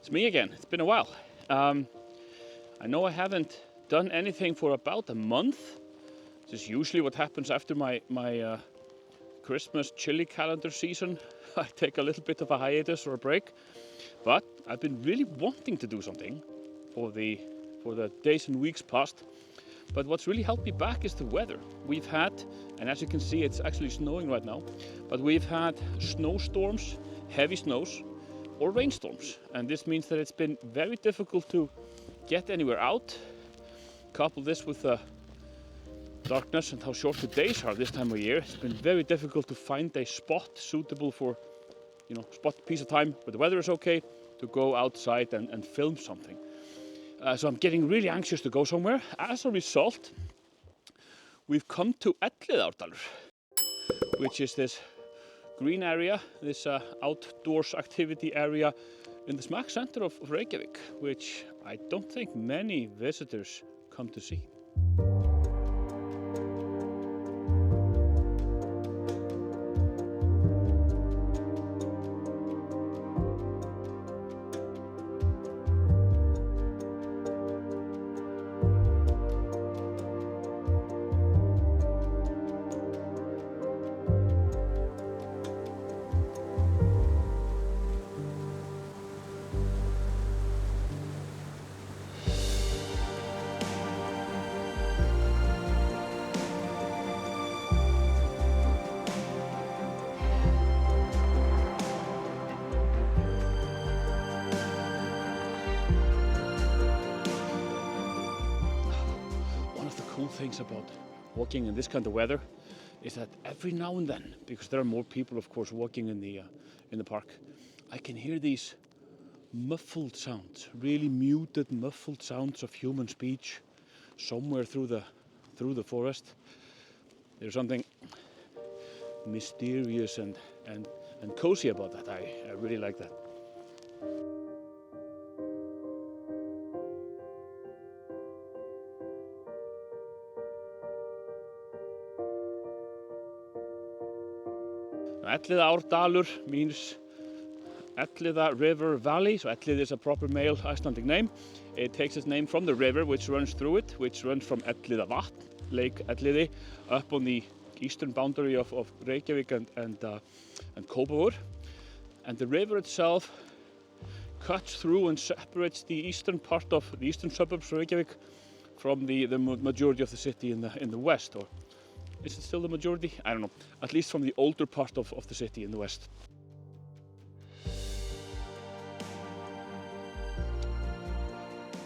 It's me again. It's been a while. I know I haven't done anything for about a month. This is usually what happens after my Christmas chili calendar season. I take a little bit of a hiatus or a break. But I've been really wanting to do something for the days and weeks past. But what's really held me back is the weather. We've had, and as you can see, it's actually snowing right now, but we've had snowstorms, heavy snows, or rainstorms. And this means that it's been very difficult to get anywhere out. Couple this with the darkness and how short the days are this time of year. It's been very difficult to find a spot suitable for, spot piece of time where the weather is okay to go outside and film something. So I'm getting really anxious to go somewhere. As a result, we've come to Elliðaárdalur, which is this green area, this outdoors activity area in the smack center of Reykjavik, which I don't think many visitors come to see. Things about walking in this kind of weather is that every now and then, because there are more people of course walking in the park, I can hear these muffled sounds, really muted muffled sounds of human speech somewhere through the forest. There's something mysterious and cozy about that. I really like that. Elliðaárdalur means Elliða River Valley, so Elliði is a proper male Icelandic name. It takes its name from the river which runs through it, which runs from Elliðavatn, Lake Elliði, up on the eastern boundary of Reykjavik and Kópavogur. And the river itself cuts through and separates the eastern part of the eastern suburbs of Reykjavik from the majority of the city in the west. Or is it still the majority? I don't know. At least from the older part of the city in the west.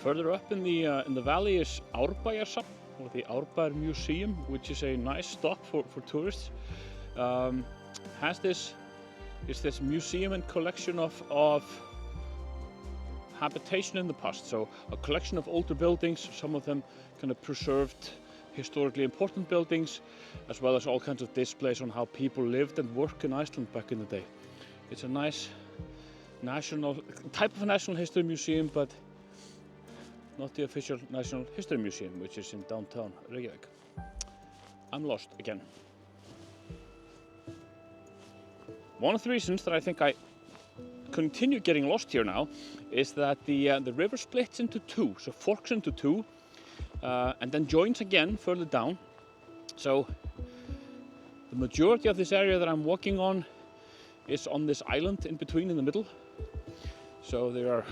Further up in the valley is Árbæjarsafn, or the Árbæjar Museum, which is a nice stop for tourists. Is this museum and collection of habitation in the past. So a collection of older buildings, some of them kind of preserved historically important buildings, as well as all kinds of displays on how people lived and worked in Iceland back in the day. It's a nice type of a national history museum, but not the official National History Museum, which is in downtown Reykjavik. I'm lost again. One of the reasons that I think I continue getting lost here now is that the river splits into two, so forks into two, and then joins again further down. So the majority of this area that I'm walking on is on this island in between, in the middle. So there are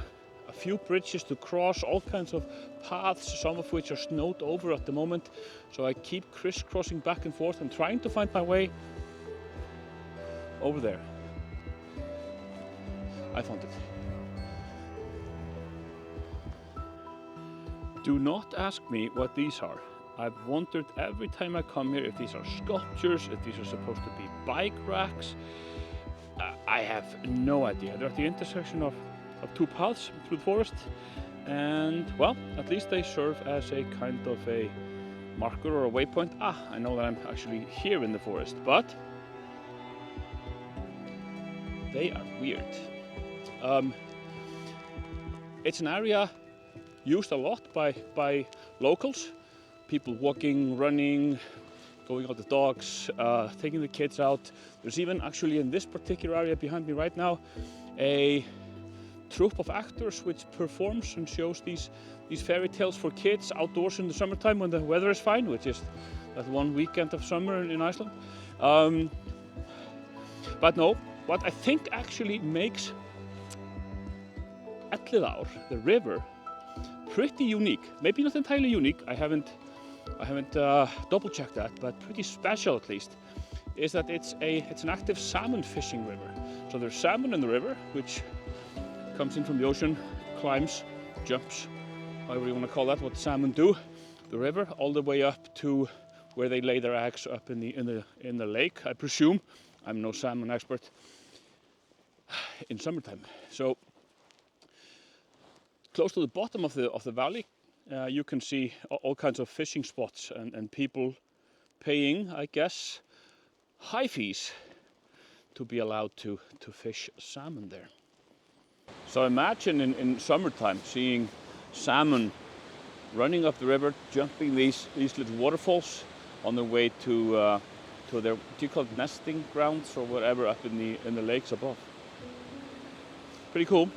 a few bridges to cross, all kinds of paths, some of which are snowed over at the moment. So I keep crisscrossing back and forth and trying to find my way over there. I found it. Do not ask me what these are. I've wondered every time I come here if these are sculptures, if these are supposed to be bike racks. I have no idea. They're at the intersection of two paths through the forest, and well, at least they serve as a kind of a marker or a waypoint. I know that I'm actually here in the forest, but they are weird. It's an area used a lot by locals, people walking, running, going out with dogs, taking the kids out. There's even actually in this particular area behind me right now a troupe of actors which performs and shows these fairy tales for kids outdoors in the summertime when the weather is fine, which is that one weekend of summer in Iceland. But no, what I think actually makes Elliðaár, the river, pretty unique. Maybe not entirely unique. I haven't double-checked that, but pretty special at least, is that it's an active salmon fishing river. So there's salmon in the river, which comes in from the ocean, climbs, jumps, however you want to call that, what salmon do, the river, all the way up to where they lay their eggs up in the lake, I presume. I'm no salmon expert. In summertime. So close to the bottom of the valley, you can see all kinds of fishing spots and people paying, I guess, high fees to be allowed to fish salmon there. So imagine in summertime seeing salmon running up the river, jumping these little waterfalls on their way to their, do you call it nesting grounds or whatever, up in the lakes above. Pretty cool.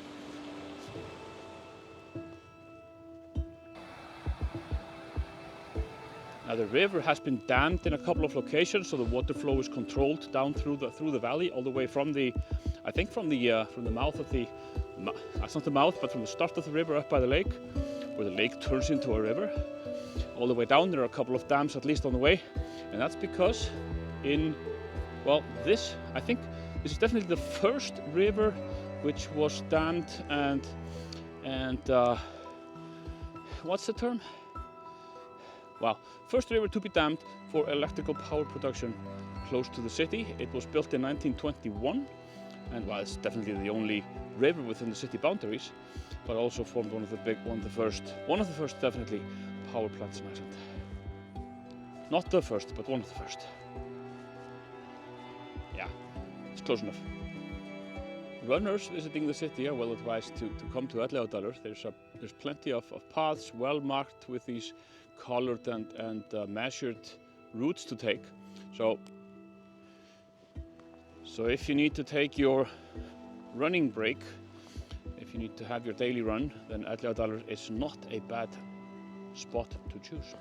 Now the river has been dammed in a couple of locations, so the water flow is controlled down through the valley, all the way from the mouth of the, that's not the mouth, but from the start of the river up by the lake, where the lake turns into a river, all the way down. There are a couple of dams at least on the way, and that's because I think this is definitely the first river which was dammed and what's the term? Well, first river to be dammed for electrical power production close to the city. It was built in 1921, and well, it's definitely the only river within the city boundaries, but also formed one of the first definitely power plants in Iceland. Not the first, but one of the first. Yeah, it's close enough. Runners visiting the city are well advised to come to Elliðaárdalur. There's plenty of paths well marked with these colored and measured routes to take. So if you need to take your running break, if you need to have your daily run, then Elliðaárdalur is not a bad spot to choose.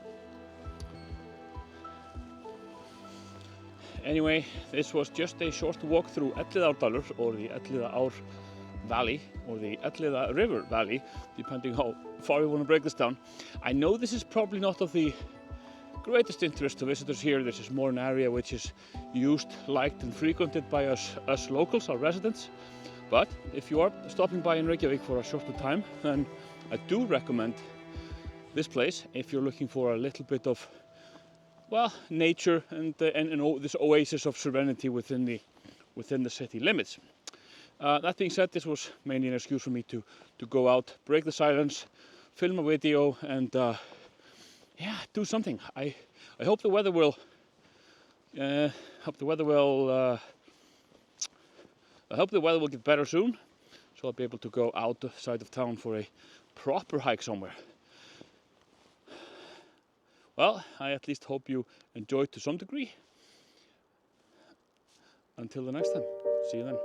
Anyway, this was just a short walk through Elliðaárdalur, or the Elliðaár Valley, or the Elliða River Valley, depending how far you want to break this down. I know this is probably not of the greatest interest to visitors here. This is more an area which is used, liked and frequented by us locals, our residents. But if you are stopping by in Reykjavik for a shorter time, then I do recommend this place if you're looking for a little bit of, well, nature and this oasis of serenity within the city limits. That being said, this was mainly an excuse for me to go out, break the silence, film a video, and do something. I hope the weather will. I hope the weather will get better soon, so I'll be able to go outside of town for a proper hike somewhere. Well, I at least hope you enjoyed to some degree. Until the next time, see you then.